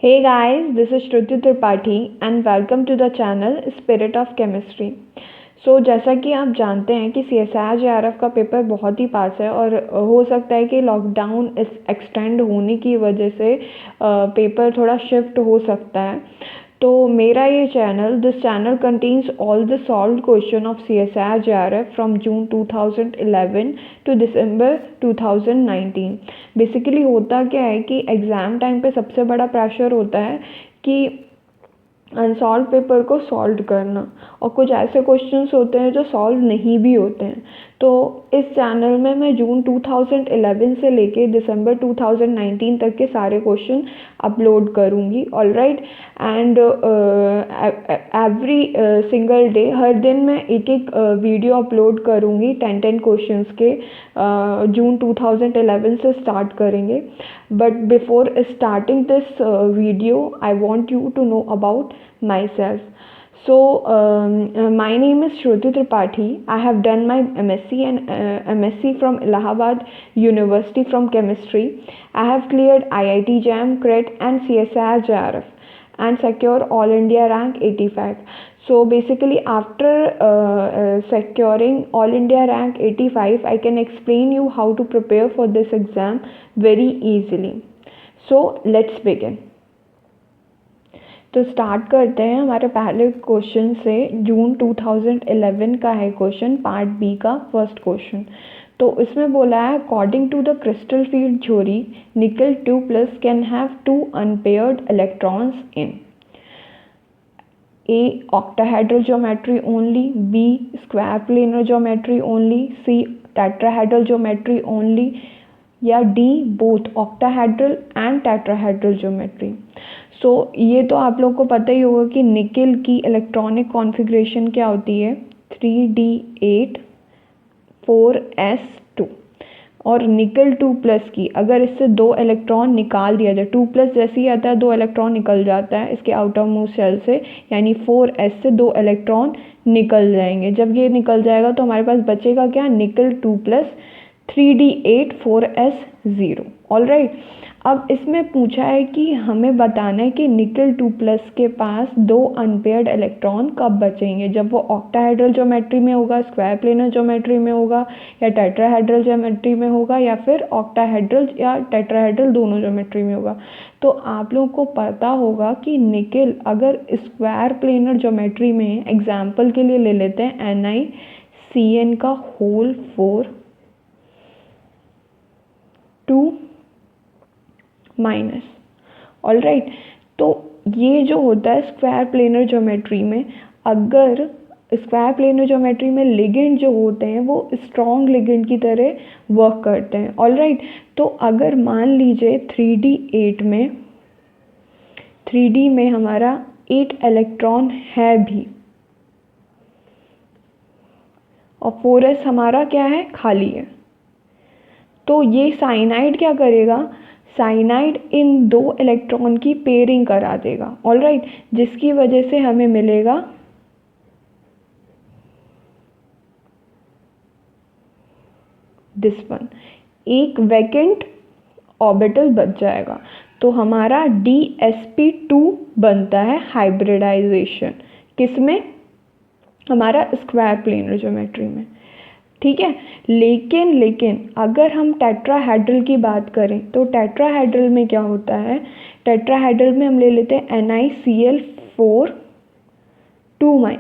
Hey guys, this is Shruti Tripathi and welcome to the channel Spirit of Chemistry. जैसा कि आप जानते हैं कि CSIR JRF का पेपर बहुत ही पास है और हो सकता है कि लॉकडाउन एक्सटेंड होने की वजह से पेपर थोड़ा शिफ्ट हो सकता है। तो मेरा ये channel this channel contains all the solved question of CSIR JRF from June 2011 to December 2019। Basically होता क्या है कि एग्ज़ाम टाइम पे सबसे बड़ा प्रेशर होता है कि अनसॉल्व पेपर को सॉल्व करना, और कुछ ऐसे क्वेश्चंस होते हैं जो सॉल्व नहीं भी होते हैं। तो इस चैनल में मैं जून 2011 से लेके दिसंबर 2019 तक के सारे क्वेश्चन अपलोड करूँगी। Alright, and every single day, हर दिन मैं एक एक वीडियो अपलोड करूँगी 10 क्वेश्चंस के। जून 2011 से स्टार्ट करेंगे। But before starting this video I want you to know about myself. My name is Shruti Tripathi. I have done my MSc and MSc from Allahabad University from Chemistry. I have cleared IIT JAM, CRET and CSIR JRF and secure All India rank 85. So basically after securing All India rank 85, I can explain you how to prepare for this exam very easily. So let's begin. तो start करते हैं हमारे पहले question से। जून 2011 का है question, part B का first question. तो इसमें बोला है according to the crystal field theory nickel 2+ can have 2 unpaired electrons in A octahedral geometry only, B square planar geometry only, C tetrahedral geometry only, या D both octahedral and tetrahedral geometry। ये तो आप लोग को पता ही होगा कि nickel की इलेक्ट्रॉनिक कॉन्फ़िगरेशन क्या होती है, 3d8 4s2। और निकल 2+ की अगर इससे 2 इलेक्ट्रॉन निकाल दिया जाए, 2+ जैसे ही आता है 2 इलेक्ट्रॉन निकल जाता है इसके आउटर मोस्ट शेल से, यानी 4s से 2 इलेक्ट्रॉन निकल जाएंगे। जब ये निकल जाएगा तो हमारे पास बचेगा क्या, निकल 2+ 3d8 4s0। ऑलराइट, अब इसमें पूछा है कि हमें बताना है कि निकल 2+ के पास 2 अनपेयर्ड इलेक्ट्रॉन कब बचेंगे, जब वो ऑक्टाहेड्रल ज्योमेट्री में होगा, स्क्वायर प्लेनर ज्योमेट्री में होगा, या टेट्राहेड्रल ज्योमेट्री में होगा, या फिर ऑक्टाहेड्रल या टेट्राहेड्रल दोनों ज्योमेट्री में होगा। तो आप लोग को पता होगा कि निकल अगर स्क्वायर प्लेनर ज्योमेट्री में, एग्जाम्पल के लिए ले लेते हैं NiCN का होल 4 2 माइनस। ऑलराइट, तो ये जो होता है स्क्वायर प्लेनर ज्योमेट्री में, अगर स्क्वायर प्लेनर ज्योमेट्री में लिगेंड जो होते हैं वो स्ट्रॉन्ग लिगेंड की तरह वर्क करते हैं। ऑलराइट, तो अगर मान लीजिए 3D में हमारा 8 इलेक्ट्रॉन है भी और 4s हमारा क्या है, खाली है, तो ये साइनाइड क्या करेगा, साइनाइड इन 2 इलेक्ट्रॉन की पेयरिंग करा देगा। ऑलराइट, जिसकी वजह से हमें मिलेगा दिस वन, एक वैकेंट ऑर्बिटल बच जाएगा। तो हमारा DsP2 बनता है हाइब्रिडाइजेशन, किसमें, हमारा स्क्वायर प्लेनर ज्योमेट्री में। ठीक है, लेकिन अगर हम टेट्राहेड्रल की बात करें तो टेट्राहेड्रल में क्या होता है, टेट्राहेड्रल में हम ले लेते हैं NiCl4 2-।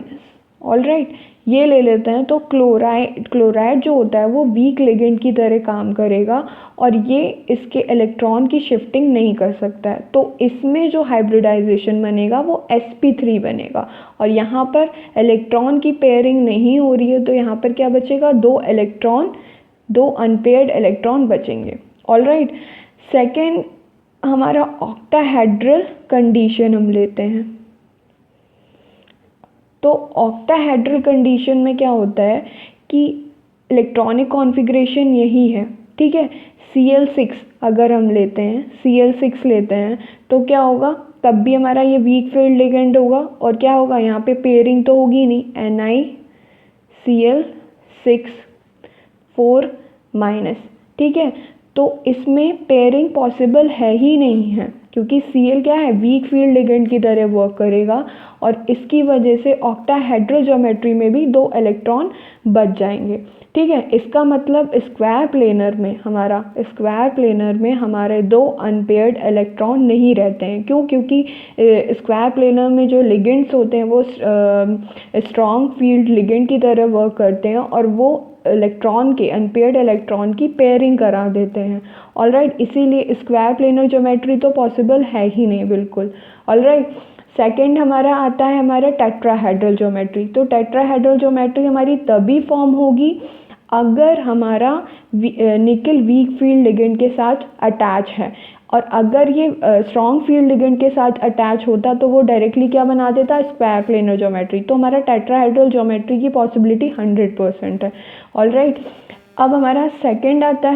ऑलराइट, ये ले लेते हैं। तो क्लोराइड जो होता है वो वीक लिगेंड की तरह काम करेगा और ये इसके इलेक्ट्रॉन की शिफ्टिंग नहीं कर सकता है। तो इसमें जो हाइब्रिडाइजेशन बनेगा वो sp3 बनेगा, और यहाँ पर इलेक्ट्रॉन की पेयरिंग नहीं हो रही है, तो यहाँ पर क्या बचेगा, 2 अनपेयर्ड इलेक्ट्रॉन बचेंगे। ऑलराइट, सेकेंड हमारा ऑक्टाहेड्रल कंडीशन हम लेते हैं। तो ऑक्टाहेड्रल कंडीशन में क्या होता है कि इलेक्ट्रॉनिक कॉन्फ़िगरेशन यही है। ठीक है, Cl6 अगर हम लेते हैं, Cl6 लेते हैं तो क्या होगा, तब भी हमारा ये वीक फील्ड लिगेंड होगा, और क्या होगा, यहाँ पे पेयरिंग तो होगी नहीं, NiCl6 4-। ठीक है, तो इसमें पेयरिंग पॉसिबल है ही नहीं है, क्योंकि Cl क्या है, वीक फील्ड लिगेंड की तरह वर्क करेगा और इसकी वजह से ऑक्टाहेड्रल ज्योमेट्री में भी 2 इलेक्ट्रॉन बच जाएंगे। ठीक है, इसका मतलब स्क्वायर प्लेनर में हमारे 2 अनपेयर्ड इलेक्ट्रॉन नहीं रहते हैं। क्यों? क्योंकि स्क्वायर प्लेनर में जो लिगेंड्स होते हैं वो स्ट्रॉन्ग फील्ड लिगेंड की तरह वर्क करते हैं और वो अनपेयर्ड इलेक्ट्रॉन की पेयरिंग करा देते हैं। ऑलराइट, इसीलिए स्क्वायर प्लेनर ज्योमेट्री तो पॉसिबल है ही नहीं बिल्कुल। ऑलराइट, सेकेंड हमारा आता है हमारा टेट्राहेड्रल ज्योमेट्री। तो टेट्राहेड्रल ज्योमेट्री हमारी तभी फॉर्म होगी अगर हमारा निकल वीक फील्ड लिगेंड के साथ अटैच है, और अगर ये स्ट्रॉन्ग फील्ड लिगेंड के साथ अटैच होता तो वो डायरेक्टली क्या बना देता, स्क्वायर प्लेनर ज्योमेट्री। तो हमारा टेट्राहेड्रल ज्योमेट्री की पॉसिबिलिटी 100% है। ऑलराइट, अब हमारा थर्ड आता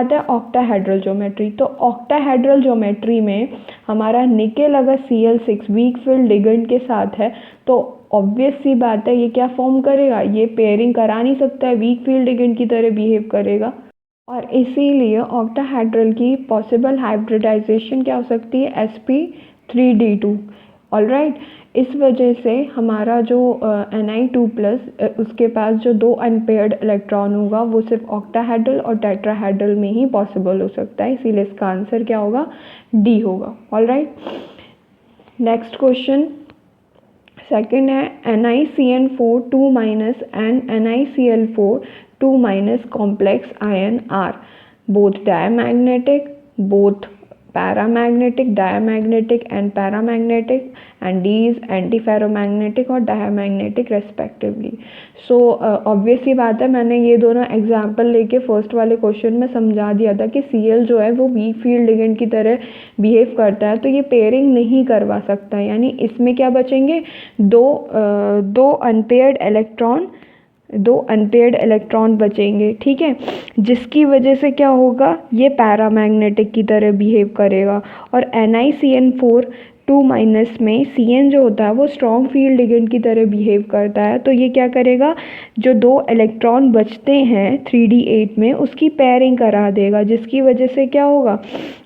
है ऑक्टाहेड्रल ज्योमेट्री। तो ऑक्टाहेड्रल ज्योमेट्री में हमारा निकेल अगर Cl6 वीक फील्ड लिगेंड के साथ है तो ऑब्वियस सी बात है ये क्या फॉर्म करेगा, ये पेयरिंग करा नहीं सकता है, वीक फील्ड लिगेंड की तरह बिहेव करेगा। और इसीलिए ऑक्टाहेड्रल की पॉसिबल हाइब्रिडाइजेशन क्या हो सकती है, sp3d2। ऑलराइट, इस वजह से हमारा जो Ni2+ उसके पास जो 2 अनपेयर्ड इलेक्ट्रॉन होगा वो सिर्फ ऑक्टाहेड्रल और टेट्राहेड्रल में ही पॉसिबल हो सकता है, इसीलिए इसका आंसर क्या होगा, डी होगा। ऑलराइट, नेक्स्ट क्वेश्चन सेकेंड है NiCN4 2- and NiCl4 2- complex ion are both diamagnetic, both paramagnetic, diamagnetic and paramagnetic, and D is antiferromagnetic और diamagnetic respectively। सो ऑब्वियस ही बात है, मैंने ये दोनों एग्जाम्पल लेके फर्स्ट वाले क्वेश्चन में समझा दिया था कि Cl जो है वो वीक फील्ड लिगेंड की तरह बिहेव करता है, तो ये पेयरिंग नहीं करवा सकता है। यानी इसमें क्या बचेंगे, दो अनपेयर्ड इलेक्ट्रॉन बचेंगे। ठीक है, जिसकी वजह से क्या होगा, ये पैरामैग्नेटिक की तरह बिहेव करेगा। और NiCN4 2- में Cn जो होता है वो स्ट्रॉन्ग फील्ड लिगेंड की तरह बिहेव करता है, तो ये क्या करेगा, जो 2 इलेक्ट्रॉन बचते हैं 3d8 में उसकी पेयरिंग करा देगा, जिसकी वजह से क्या होगा,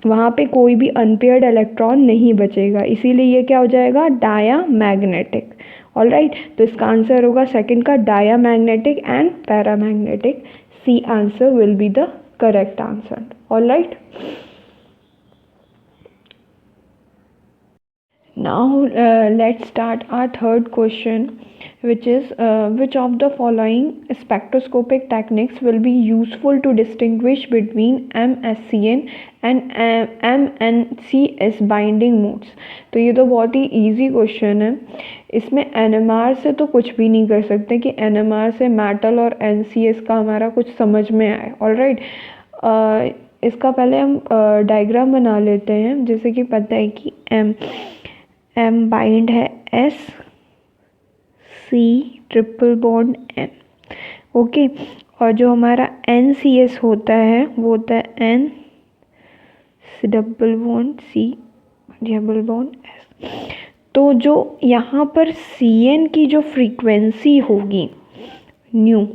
वहाँ पे कोई भी अनपेयर्ड इलेक्ट्रॉन नहीं बचेगा, इसीलिए ये क्या हो जाएगा, डायामैग्नेटिक। ऑलराइट, तो इसका आंसर होगा सेकंड का diamagnetic and paramagnetic. C answer will be the correct answer. Alright, now let's start our third question, which is which of the following spectroscopic techniques will be useful to distinguish between MSCN and MNCS binding modes। तो ये तो बहुत ही easy question है, इसमें NMR से तो कुछ भी नहीं कर सकते कि NMR से मेटल और NCS का हमारा कुछ समझ में आए। ऑलराइट, इसका पहले हम डायग्राम बना लेते हैं। जैसे कि पता है कि M बाइंड है S, C triple bond N, okay, और जो हमारा NCS होता है वो होता है N double bond C double bond S। तो जो यहाँ पर Cn की जो फ्रीक्वेंसी होगी न्यू,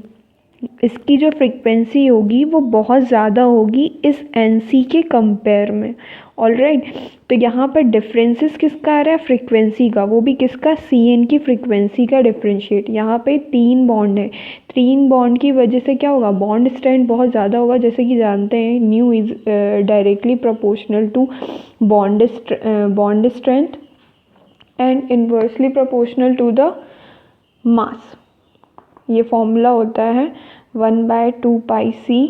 इसकी जो फ्रीक्वेंसी होगी वो बहुत ज़्यादा होगी इस Nc के कंपेयर में। ऑलराइट, तो यहाँ पर डिफरेंसेस किसका आ रहा है, फ्रीक्वेंसी का, वो भी किसका, Cn की फ्रीक्वेंसी का डिफरेंशिएट। यहाँ पे 3 बॉन्ड है, 3 बॉन्ड की वजह से क्या होगा, बॉन्ड स्ट्रेंथ बहुत ज़्यादा होगा। जैसे कि जानते हैं nu is directly proportional to bond strength and inversely proportional to the mass. ये फॉर्मूला होता है 1/2πc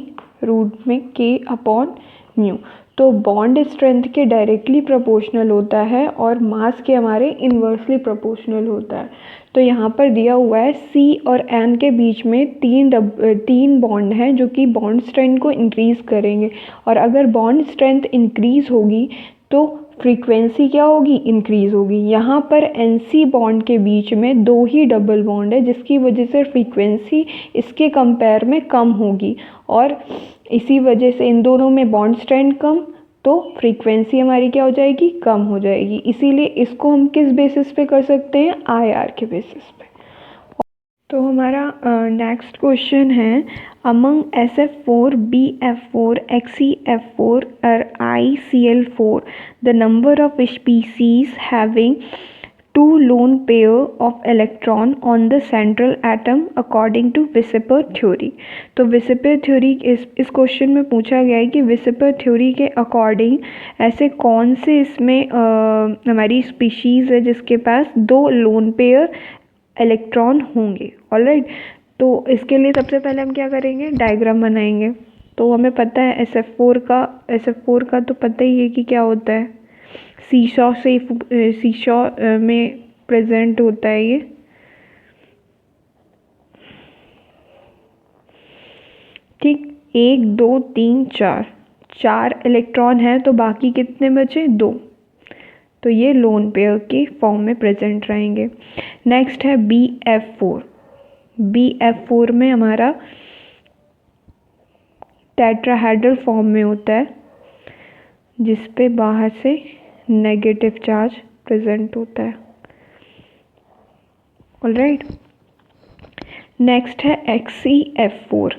रूट में K/μ। तो बॉन्ड स्ट्रेंथ के डायरेक्टली प्रोपोर्शनल होता है और मास के हमारे इन्वर्सली प्रोपोर्शनल होता है। तो यहाँ पर दिया हुआ है C और N के बीच में 3 बॉन्ड हैं जो कि बॉन्ड स्ट्रेंथ को इंक्रीज़ करेंगे, और अगर बॉन्ड स्ट्रेंथ इंक्रीज़ होगी तो फ्रीक्वेंसी क्या होगी, इंक्रीज़ होगी। यहाँ पर NC बॉन्ड के बीच में 2 ही डबल बॉन्ड है, जिसकी वजह से फ्रीक्वेंसी इसके कंपेयर में कम होगी, और इसी वजह से इन दोनों में बॉन्ड स्ट्रेंथ कम, तो फ्रीक्वेंसी हमारी क्या हो जाएगी, कम हो जाएगी। इसीलिए इसको हम किस बेसिस पे कर सकते हैं, IR के बेसिस पे। तो हमारा नेक्स्ट क्वेश्चन है, अमंग SF4, BF4, XeF4 और ICl4 the number of species having two lone pair of electron on the central atom according to VSEPR theory. तो विसिपर थ्योरी इस क्वेश्चन में पूछा गया है कि विसिपर थ्योरी के अकॉर्डिंग ऐसे कौन से इसमें हमारी स्पीशीज़ है जिसके पास दो लोन पेयर इलेक्ट्रॉन होंगे। ऑलराइट, तो इसके लिए सबसे पहले हम क्या करेंगे, डायग्राम बनाएंगे। तो हमें पता है SF4 का तो पता ही है कि क्या होता है, सीशॉ में प्रेजेंट होता है ये। ठीक, 1 2 3 4 इलेक्ट्रॉन है, तो बाकी कितने बचे, 2। तो ये लोन पेयर के फॉर्म में प्रेजेंट रहेंगे। नेक्स्ट है BF4 में हमारा टेट्राहेड्रल फॉर्म में होता है, जिस पे बाहर से नेगेटिव चार्ज प्रेजेंट होता है। ऑलराइट, नेक्स्ट है XeF4।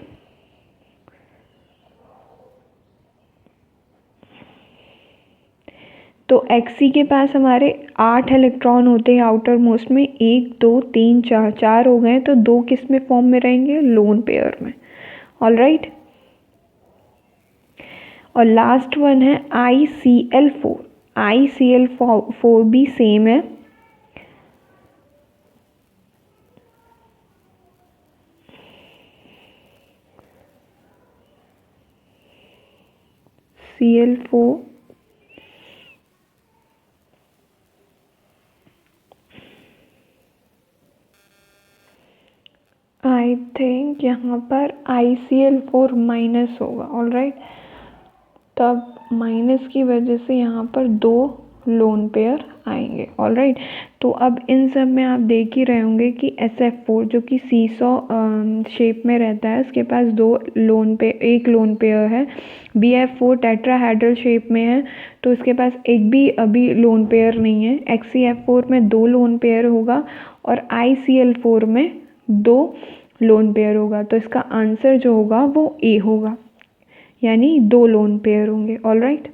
तो Xe के पास हमारे 8 इलेक्ट्रॉन होते हैं आउटर मोस्ट में, 1 2 3 4 हो गए, तो 2 किस में फॉर्म में रहेंगे, लोन पेयर में। ऑलराइट, और लास्ट वन है ICl4 भी सेम है। Cl4 आई थिंक यहाँ पर ICl4 माइनस होगा। ऑलराइट, तब माइनस की वजह से यहाँ पर 2 लोन पेयर आएंगे। ऑलराइट, तो अब इन सब में आप देख ही रहे होंगे कि SF4 जो कि सीसॉ शेप में रहता है, इसके पास एक लोन पेयर है। BF4 टेट्राहेड्रल शेप में है, तो इसके पास एक भी अभी लोन पेयर नहीं है। XeF4 में 2 लोन पेयर होगा और ICl4 में 2 लोन पेयर होगा। तो इसका आंसर जो होगा वो A होगा, यानी 2 लोन पेयर होंगे। ऑलराइट,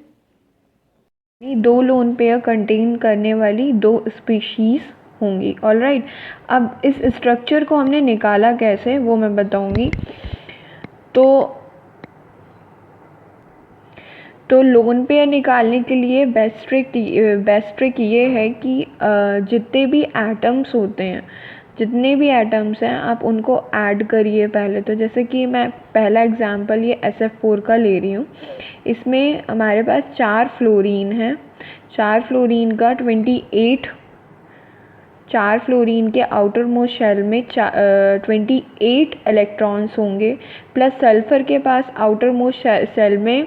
2 लोन पेयर कंटेन करने वाली 2 स्पीशीज होंगी। ऑलराइट, अब इस स्ट्रक्चर को हमने निकाला कैसे वो मैं बताऊंगी। तो लोन पेयर निकालने के लिए बेस्ट ट्रिक ये है कि जितने भी एटम्स हैं आप उनको ऐड करिए पहले। तो जैसे कि मैं पहला एग्जांपल ये SF4 का ले रही हूँ। इसमें हमारे पास 4 फ्लोरीन है। 4 फ्लोरीन का 28, 4 फ्लोरीन के आउटर मोस्ट शेल में 28 इलेक्ट्रॉन्स होंगे, प्लस सल्फर के पास आउटर मोस्ट शेल में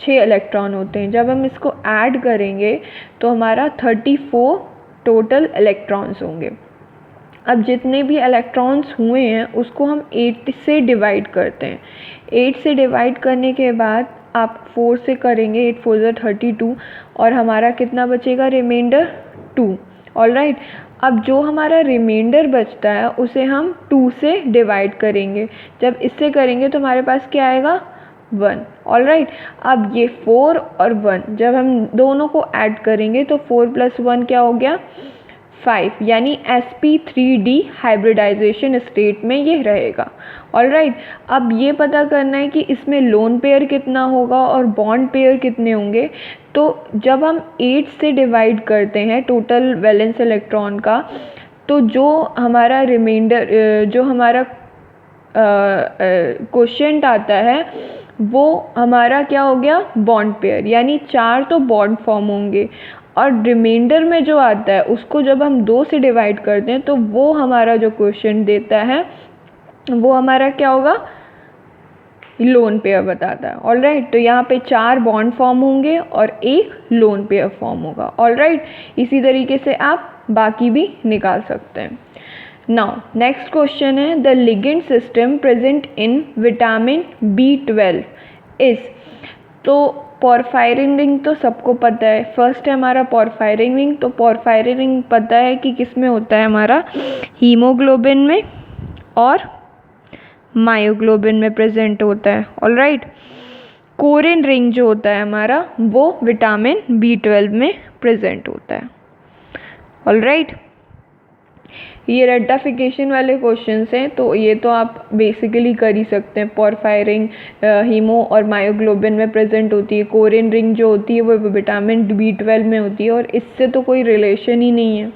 6 इलेक्ट्रॉन होते हैं। जब हम इसको ऐड करेंगे तो हमारा 34 टोटल इलेक्ट्रॉन्स होंगे। अब जितने भी इलेक्ट्रॉन्स हुए हैं उसको हम 8 से डिवाइड करते हैं। 8 से डिवाइड करने के बाद आप 4 से करेंगे, 8 4 ज़ा 32, और हमारा कितना बचेगा, रिमाइंडर 2। ऑलराइट, अब जो हमारा रिमाइंडर बचता है उसे हम 2 से डिवाइड करेंगे। जब इससे करेंगे तो हमारे पास क्या आएगा, 1। ऑलराइट, अब ये 4 और 1 जब हम दोनों को ऐड करेंगे तो 4 + 1 क्या हो गया, 5, यानी sp3d हाइब्रिडाइजेशन स्टेट में ये रहेगा। ऑलराइट, अब ये पता करना है कि इसमें लोन पेयर कितना होगा और बॉन्ड पेयर कितने होंगे। तो जब हम 8 से डिवाइड करते हैं टोटल वैलेंस इलेक्ट्रॉन का, तो जो हमारा रिमाइंडर जो हमारा क्वोशिएंट आता है वो हमारा क्या हो गया, बॉन्ड पेयर, यानी 4 तो बॉन्ड फॉर्म होंगे, और रिमाइंडर में जो आता है उसको जब हम 2 से डिवाइड करते हैं तो वो हमारा जो क्वोशिएंट देता है वो हमारा क्या होगा, लोन पेयर बताता है। ऑलराइट, तो यहाँ पे 4 बॉन्ड फॉर्म होंगे और 1 लोन पेयर फॉर्म होगा। ऑलराइट, इसी तरीके से आप बाकी भी निकाल सकते हैं। नाउ नेक्स्ट क्वेश्चन है, the ligand system present in vitamin B12 is. तो पोरफायरिन रिंग तो सबको पता है। फर्स्ट है हमारा पोरफायरिन रिंग। तो पोरफायरिन रिंग पता है कि किस में होता है, हमारा हीमोग्लोबिन में। और मायोग्लोबिन में प्रेजेंट होता है। ऑलराइट, कोरिन रिंग जो होता है हमारा वो विटामिन B12 में प्रेजेंट होता है। ऑलराइट, ये रेक्टिफिकेशन वाले क्वेश्चंस हैं, तो ये तो आप बेसिकली कर ही सकते हैं। पोरफायरिन हीमो और मायोग्लोबिन में प्रेजेंट होती है, कोरिन रिंग जो होती है वो विटामिन B12 में होती है, और इससे तो कोई रिलेशन ही नहीं है।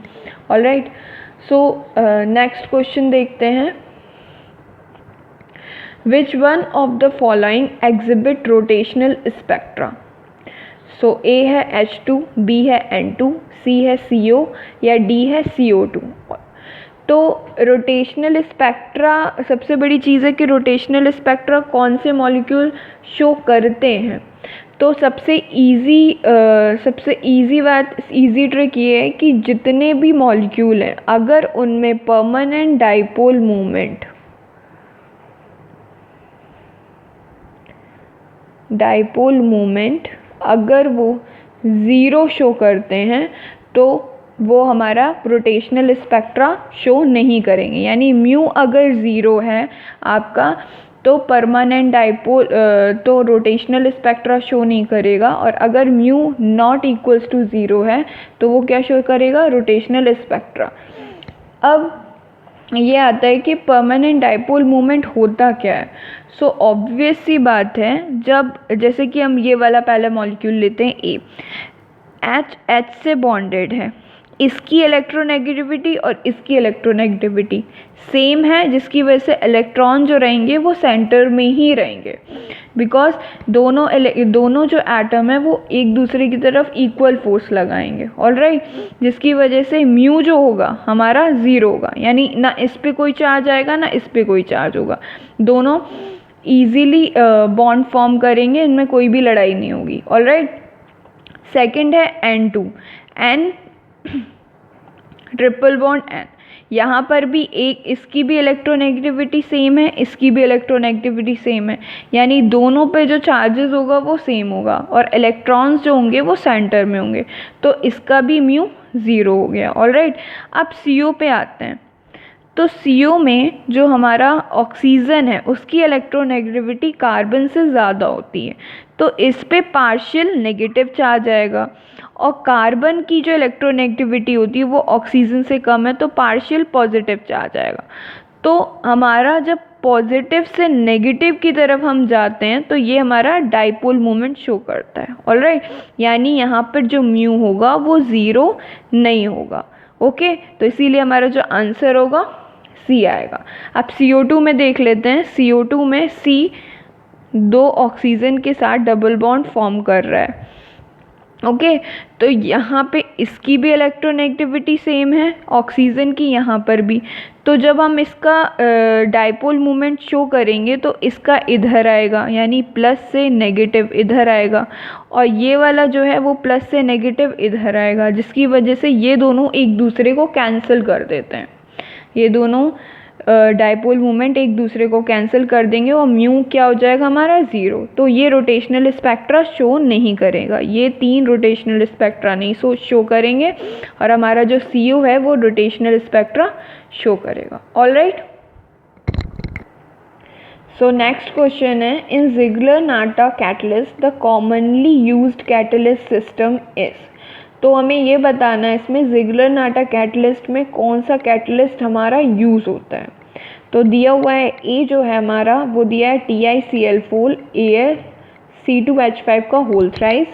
ऑलराइट, सो नेक्स्ट क्वेश्चन देखते हैं। Which one of the following exhibit rotational spectra? So A है H2, B है N2, C है CO या D है CO2। तो रोटेशनल स्पेक्ट्रा, सबसे बड़ी चीज़ है कि रोटेशनल स्पेक्ट्रा कौन से मॉलिक्यूल शो करते हैं। तो सबसे इजी बात, इजी ट्रिक ये है कि जितने भी मॉलिक्यूल हैं अगर उनमें परमानेंट डाइपोल मोमेंट अगर वो ज़ीरो शो करते हैं तो वो हमारा रोटेशनल स्पेक्ट्रा शो नहीं करेंगे। यानी म्यू अगर ज़ीरो है आपका तो परमानेंट डाइपोल तो रोटेशनल स्पेक्ट्रा शो नहीं करेगा, और अगर mu not equals to zero है तो वो क्या शो करेगा? Rotational spectra. अब ये आता है कि परमानेंट डाइपोल मोमेंट होता क्या है। सो ऑब्वियस सी बात है, जब जैसे कि हम ये वाला पहला मॉलिक्यूल लेते हैं ए, H से बॉन्डेड है, इसकी इलेक्ट्रोनेगेटिविटी और इसकी इलेक्ट्रोनेगेटिविटी सेम है, जिसकी वजह से इलेक्ट्रॉन जो रहेंगे वो सेंटर में ही रहेंगे, बिकॉज दोनों जो एटम है वो एक दूसरे की तरफ इक्वल फोर्स लगाएंगे। ऑलराइट, जिसकी वजह से म्यू जो होगा हमारा ज़ीरो होगा, यानी ना इस पे कोई चार्ज आएगा ना इस पे कोई चार्ज होगा, दोनों ईजीली बॉन्ड फॉर्म करेंगे, इनमें कोई भी लड़ाई नहीं होगी। ऑलराइट, सेकेंड है N2, N triple bond N, यहाँ पर भी एक, इसकी भी इलेक्ट्रोनेगेटिविटी सेम है, इसकी भी इलेक्ट्रोनेगेटिविटी सेम है, यानी दोनों पे जो चार्जेस होगा वो सेम होगा और इलेक्ट्रॉन्स जो होंगे वो सेंटर में होंगे, तो इसका भी म्यू ज़ीरो हो गया। ऑलराइट, अब CO पे आते हैं। तो CO में जो हमारा ऑक्सीजन है उसकी इलेक्ट्रोनेगेटिविटी कार्बन से ज़्यादा होती है, तो इस पे पार्शियल नेगेटिव चार्ज आएगा, और कार्बन की जो इलेक्ट्रोनेगेटिविटी होती है वो ऑक्सीजन से कम है, तो पार्शियल पॉजिटिव चार्ज आएगा। तो हमारा जब पॉजिटिव से नेगेटिव की तरफ हम जाते हैं तो ये हमारा डाइपोल मोमेंट शो करता है। ऑलराइट, यानी यहाँ पर जो म्यू होगा वो ज़ीरो नहीं होगा। ओके, तो इसीलिए हमारा जो आंसर होगा C आएगा। अब CO2 में देख लेते हैं। CO2 में C दो ऑक्सीजन के साथ डबल बॉन्ड फॉर्म कर रहा है। ओके, तो यहाँ पे इसकी भी इलेक्ट्रोनेगेटिविटी सेम है, ऑक्सीजन की यहाँ पर भी, तो जब हम इसका डाइपोल मोमेंट शो करेंगे तो इसका इधर आएगा, यानी प्लस से नेगेटिव इधर आएगा, और ये वाला जो है वो प्लस से नेगेटिव इधर आएगा, जिसकी वजह से ये दोनों एक दूसरे को कैंसिल कर देते हैं। ये दोनों डाइपोल मोमेंट एक दूसरे को कैंसिल कर देंगे और म्यू क्या हो जाएगा हमारा ज़ीरो। तो ये रोटेशनल स्पेक्ट्रा शो नहीं करेगा, ये तीन रोटेशनल स्पेक्ट्रा नहीं शो करेंगे, और हमारा जो CO है वो रोटेशनल स्पेक्ट्रा शो करेगा। ऑलराइट, सो नेक्स्ट क्वेश्चन है, in Ziegler Natta catalyst the commonly used catalyst system is. तो हमें ये बताना है इसमें ज़िग्लर-नाटा कैटलिस्ट में कौन सा कैटलिस्ट हमारा यूज़ होता है। तो दिया हुआ है ए जो है हमारा वो दिया है TiCl4 Al(C2H5) का होल थ्राइस,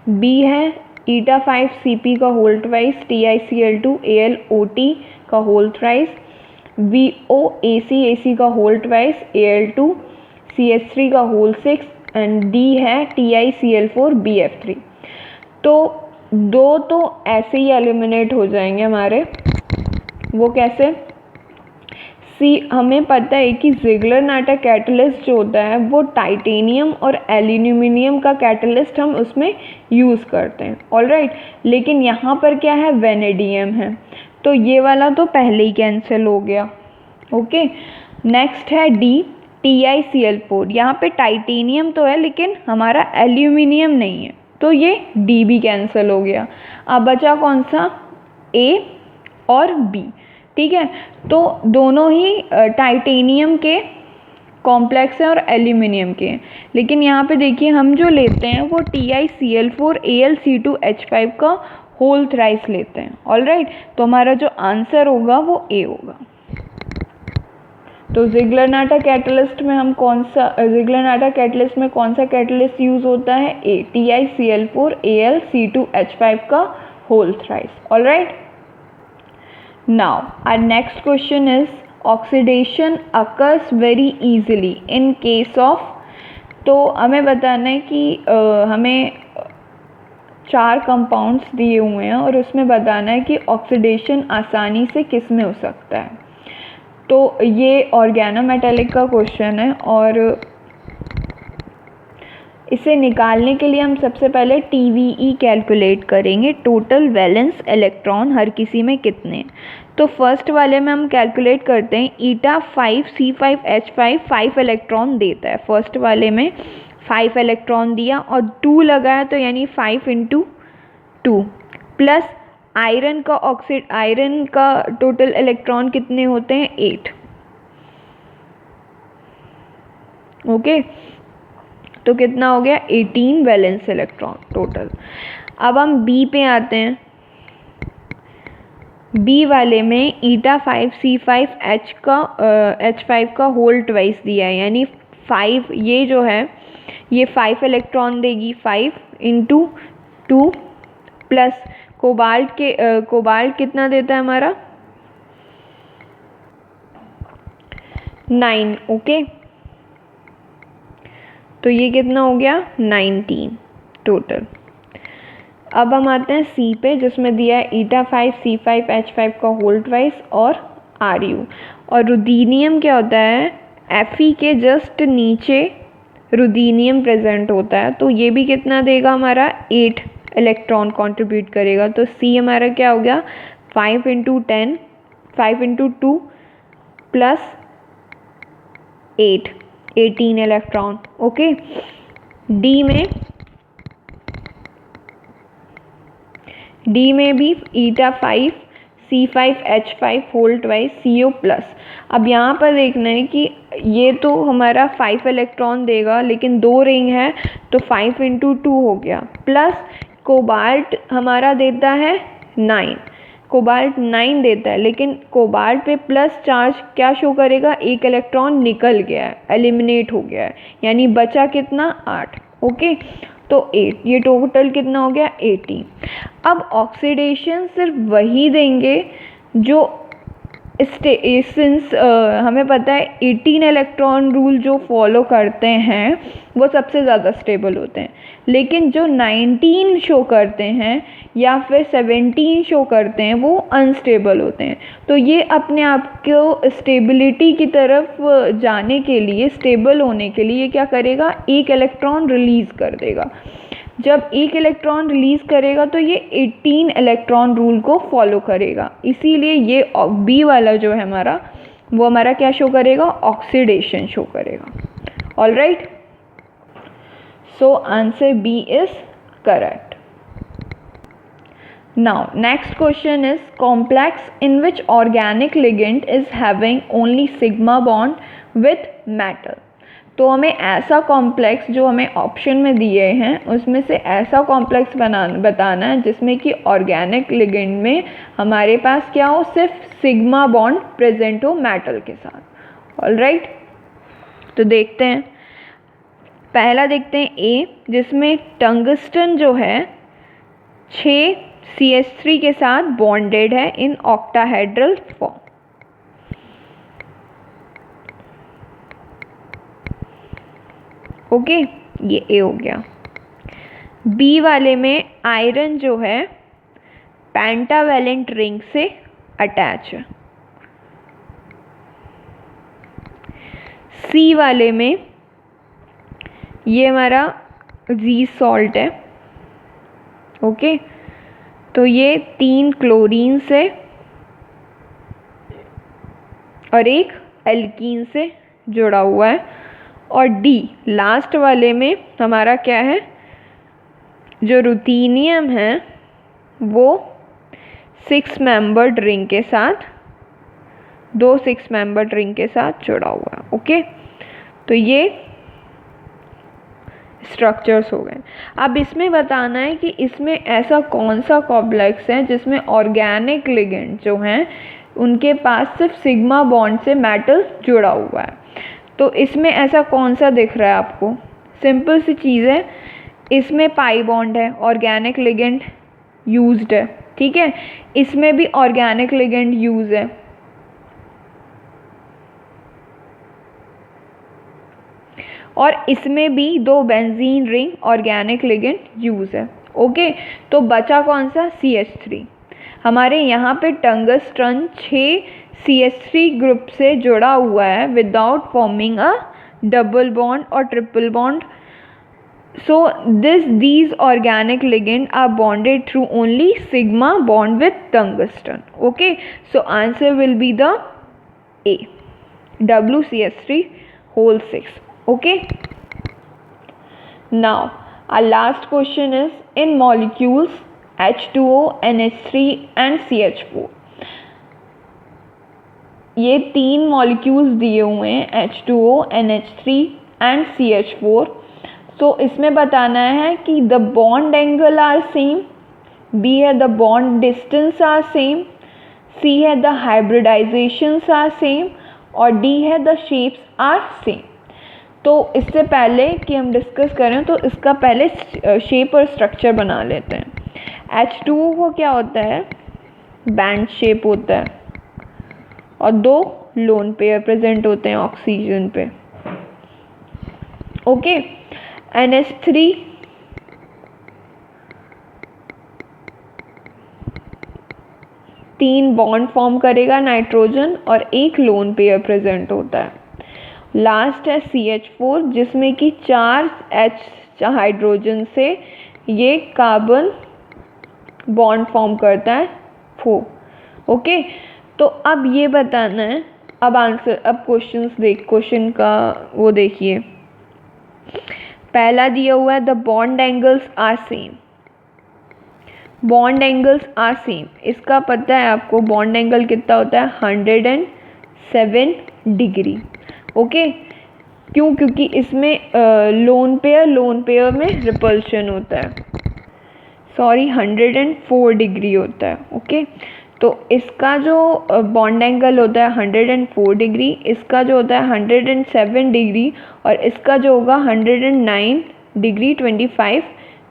बी है eta5Cp का होल ट्वाइस TiCl2 AlOT का होल थ्राइस, VOACAC का होल ट्वाइस Al2CH3 का होल 6, एंड डी है TiCl4 BF3। तो दो तो ऐसे ही एलिमिनेट हो जाएंगे हमारे, वो कैसे? हमें पता है कि ज़िग्लर-नाटा कैटलिस्ट जो होता है वो टाइटेनियम और एल्यूमिनियम का कैटलिस्ट हम उसमें यूज़ करते हैं। ऑलराइट, लेकिन यहाँ पर क्या है? वेनेडियम है, तो ये वाला तो पहले ही कैंसिल हो गया। ओके, नेक्स्ट है डी TiCl4, यहाँ पे टाइटेनियम तो है लेकिन हमारा एल्यूमिनियम नहीं है, तो ये डी भी कैंसिल हो गया। अब बचा कौन सा? ए और बी। ठीक है। तो दोनों ही टाइटेनियम के कॉम्प्लेक्स हैं और एल्यूमिनियम के हैं, लेकिन यहाँ पे देखिए हम जो लेते हैं वो TiCl4Al(C2H5) का होल थ्राइस लेते हैं। ऑलराइट, तो हमारा जो आंसर होगा वो ए होगा। तो ज़िग्लर-नाटा कैटलिस्ट में हम ज़िग्लर-नाटा कैटलिस्ट में कौन सा कैटलिस्ट यूज़ होता है? ए, TiCl4Al(C2H5) का whole thrice. Alright, now our next question is oxidation occurs very easily in case of. तो हमें बताना है कि हमें 4 कंपाउंड्स दिए हुए हैं और उसमें बताना है कि ऑक्सीडेशन आसानी से किस में हो सकता है। तो ये ऑर्गेनोमेटेलिक का क्वेश्चन है और इसे निकालने के लिए हम सबसे पहले TVE कैलकुलेट करेंगे, टोटल वैलेंस इलेक्ट्रॉन हर किसी में कितने। तो फर्स्ट वाले में हम कैलकुलेट करते हैं ईटा 5C5H5 5 इलेक्ट्रॉन देता है। फर्स्ट वाले में 5 इलेक्ट्रॉन दिया और 2 लगाया, तो यानी 5 × 2 प्लस आयरन का टोटल इलेक्ट्रॉन कितने होते हैं? 8। ओके, तो कितना हो गया? 18 वैलेंस इलेक्ट्रॉन टोटल। अब हम बी पे आते हैं। बी वाले में ईटा 5C5H5 का होल ट्वाइस दिया है, यानी 5, ये जो है ये 5 इलेक्ट्रॉन देगी, 5 × 2 प्लस कोबाल्ट कितना देता है हमारा? 9। ओके, तो ये कितना हो गया? 19 टोटल। अब हम आते हैं सी पे, जिसमें दिया है ईटा 5C5H5 का होल ट्वाइस और Ru। और रुदीनियम क्या होता है? Fe के जस्ट नीचे रुदीनियम प्रेजेंट होता है, तो ये भी कितना देगा हमारा? 8 इलेक्ट्रॉन कंट्रीब्यूट करेगा। तो सी हमारा क्या हो गया? 5 × 2 प्लस 8, 18 इलेक्ट्रॉन। ओके, डी में भी eta 5C5H5 whole twice CO plus. अब यहाँ पर देखना है कि ये तो हमारा 5 इलेक्ट्रॉन देगा, लेकिन 2 रिंग है तो 5 × 2 हो गया, प्लस कोबाल्ट हमारा देता है 9। कोबाल्ट 9 देता है, लेकिन कोबाल्ट पे प्लस चार्ज क्या शो करेगा? 1 इलेक्ट्रॉन निकल गया है, एलिमिनेट हो गया है, यानी बचा कितना? 8। ओके, तो 8, ये टोटल कितना हो गया? 18। अब ऑक्सीडेशन सिर्फ वही देंगे जो सिंस हमें पता है 18 इलेक्ट्रॉन रूल जो फॉलो करते हैं वो सबसे ज़्यादा स्टेबल होते हैं, लेकिन जो 19 शो करते हैं या फिर 17 शो करते हैं वो अनस्टेबल होते हैं। तो ये अपने आप को स्टेबिलिटी की तरफ जाने के लिए, स्टेबल होने के लिए क्या करेगा? 1 इलेक्ट्रॉन रिलीज़ कर देगा। जब 1 इलेक्ट्रॉन रिलीज़ करेगा तो ये 18 इलेक्ट्रॉन रूल को फॉलो करेगा, इसीलिए ये बी वाला जो है हमारा, वो हमारा क्या शो करेगा? ऑक्सीडेशन शो करेगा। Alright, so answer B is correct. Now next question is complex in which organic ligand is having only sigma bond with metal। तो हमें ऐसा कॉम्प्लेक्स जो हमें ऑप्शन में दिए हैं उसमें से ऐसा कॉम्प्लेक्स बताना है जिसमें कि ऑर्गेनिक लिगेंड में हमारे पास क्या हो? सिर्फ सिग्मा बॉन्ड प्रेजेंट हो मेटल के साथ। ऑलराइट, तो देखते हैं। पहला देखते हैं ए, जिसमें टंगस्टन जो है 6 CH3 के साथ बॉन्डेड है इन ऑक्टाहेड्रल फॉर्म। ओके, ये ए हो गया। बी वाले में आयरन जो है पेंटावेलेंट रिंग से अटैच है। सी वाले में ये हमारा जी सॉल्ट है। ओके, तो ये 3 क्लोरीन से और एक एल्कीन से जुड़ा हुआ है। और डी लास्ट वाले में हमारा क्या है? जो रुथीनियम है वो 6 मेंबर्ड रिंग के साथ 2 6 मेंबर्ड रिंग के साथ जुड़ा हुआ है। ओके, तो ये स्ट्रक्चर्स हो गए। अब इसमें बताना है कि इसमें ऐसा कौन सा कॉम्प्लेक्स है जिसमें ऑर्गेनिक लिगेंड जो हैं उनके पास सिर्फ सिग्मा बॉन्ड से मेटल जुड़ा हुआ है। तो इसमें ऐसा कौन सा दिख रहा है आपको? सिंपल सी चीज़ है, इसमें पाई बॉन्ड है, ऑर्गेनिक लिगेंड यूज्ड है, ठीक है। इसमें भी ऑर्गेनिक लिगेंड यूज है, और इसमें भी 2 benzene ring organic ligand use है। ओके, तो बचा कौन सा? CH3। हमारे यहाँ पे टंगस्टन 6 CH3 ग्रुप से जुड़ा हुआ है without forming a double bond और triple bond. So these organic ligand are bonded through only sigma bond with tungsten. Okay, so answer will be the A, WCH3 whole 6. Okay, now our last question is in molecules H2O, NH3 and CH4. ये 3 molecules दिए हुए हैं H2O, NH3 and CH4। तो इसमें बताना है कि the bond angle are same, B है the bond distance are same, C है द हाइब्रिडाइजेशंस आर सेम, और डी है द शेप्स आर सेम। तो इससे पहले कि हम डिस्कस करें तो इसका पहले शेप और स्ट्रक्चर बना लेते हैं। H2O को क्या होता है? बैंड शेप होता है और 2 लोन पेयर प्रेजेंट होते हैं ऑक्सीजन पे। ओके, NH3 3 बॉन्ड फॉर्म करेगा नाइट्रोजन और 1 लोन पेयर प्रेजेंट होता है। लास्ट है CH4 जिसमें कि 4 H हाइड्रोजन से ये कार्बन बॉन्ड फॉर्म करता है 4। ओके, तो अब ये बताना है, अब आंसर, अब क्वेश्चन का वो देखिए। पहला दिया हुआ है the bond angles are same, bond angles are same. इसका पता है आपको बॉन्ड एंगल कितना होता है? 107 डिग्री। ओके, क्यों? क्योंकि इसमें लोन पेयर में रिपल्शन होता है, सॉरी 104 डिग्री होता है। ओके, तो इसका जो बॉन्ड एंगल होता है 104 डिग्री, इसका जो होता है 107 डिग्री, और इसका जो होगा 109 डिग्री 25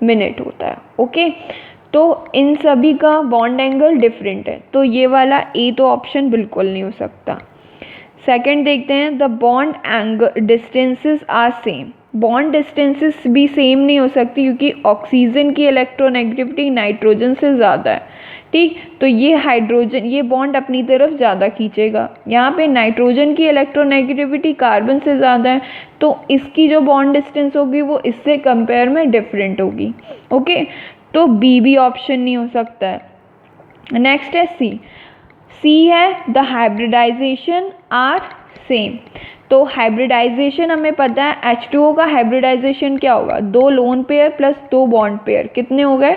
मिनट होता है। ओके, तो इन सभी का बॉन्ड एंगल डिफरेंट है, तो ये वाला ए तो ऑप्शन बिल्कुल नहीं हो सकता। सेकंड देखते हैं, the bond angle distances are same. Bond distances भी सेम नहीं हो सकती क्योंकि ऑक्सीजन की इलेक्ट्रोनेगेटिविटी नाइट्रोजन से ज़्यादा है, ठीक। तो ये हाइड्रोजन, ये बॉन्ड अपनी तरफ ज़्यादा खींचेगा, यहाँ पे नाइट्रोजन की इलेक्ट्रोनेगेटिविटी कार्बन से ज़्यादा है, तो इसकी जो बॉन्ड डिस्टेंस होगी वो इससे कंपेयर में डिफरेंट होगी। ओके, तो बी भी ऑप्शन नहीं हो सकता है। नेक्स्ट है सी है द हाइब्रिडाइजेशन आर सेम। तो हाइब्रिडाइजेशन हमें पता है H2O का हाइब्रिडाइजेशन क्या होगा? 2 lone pair plus 2 bond pair, कितने हो गए?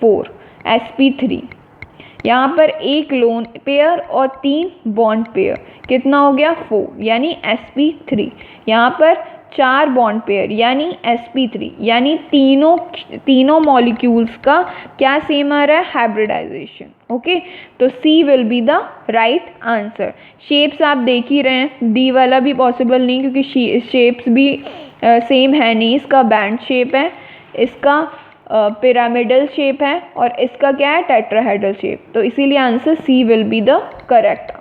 4 sp3। यहाँ पर 1 लोन पेयर और 3 बॉन्ड पेयर, कितना हो गया? 4, यानी sp3। यहाँ पर 4 बॉन्ड पेयर यानी sp3, यानी तीनों मॉलिक्यूल्स का क्या सेम आ रहा है? हाइब्रिडाइजेशन। ओके, तो C will be the right answer. Shapes आप देख ही रहे हैं, डी वाला भी पॉसिबल नहीं क्योंकि शेप्स भी सेम है नहीं। इसका बैंड शेप है, इसका पिरामिडल शेप है, और इसका क्या है? Tetrahedral shape. तो इसीलिए answer C will be the correct.